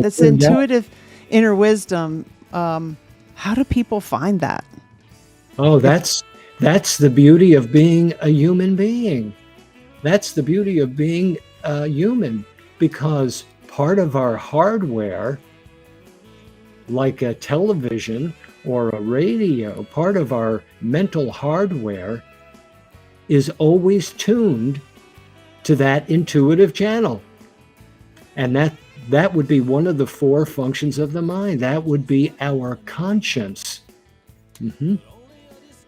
this intuitive inner wisdom. How do people find that? Oh, that's the beauty of being a human being. That's the beauty of being a human, because part of our hardware, like a television or a radio, part of our mental hardware is always tuned to that intuitive channel. And that would be one of the 4 functions of the mind. That would be our conscience.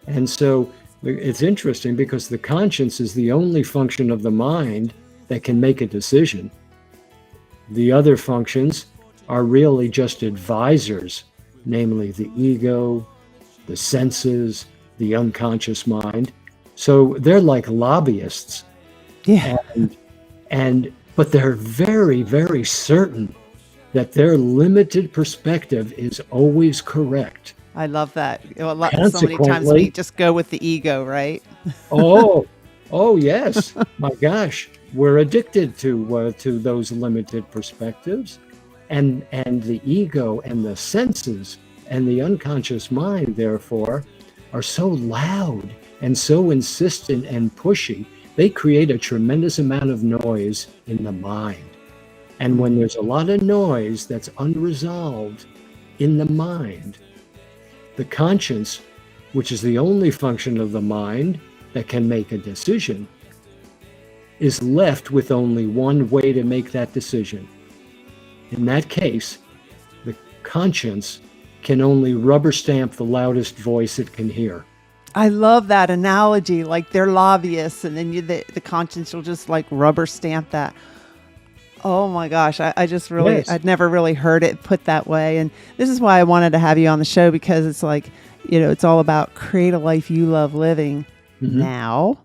And so it's interesting because the conscience is the only function of the mind that can make a decision. The other functions are really just advisors, namely the ego, the senses, the unconscious mind. So they're like lobbyists. Yeah. But they're very, very certain that their limited perspective is always correct. I love that. So many times we just go with the ego, right? Oh yes. My gosh, we're addicted to those limited perspectives, and the ego and the senses and the unconscious mind, therefore, are so loud and so insistent and pushy. They create a tremendous amount of noise in the mind. And when there's a lot of noise that's unresolved in the mind, the conscience, which is the only function of the mind that can make a decision, is left with only one way to make that decision. In that case, the conscience can only rubber stamp the loudest voice it can hear. I love that analogy, like they're lobbyists, and then the conscience will just like rubber stamp that. Oh my gosh, I just really, Yes. I'd never really heard it put that way. And this is why I wanted to have you on the show, because it's like, it's all about create a life you love living now.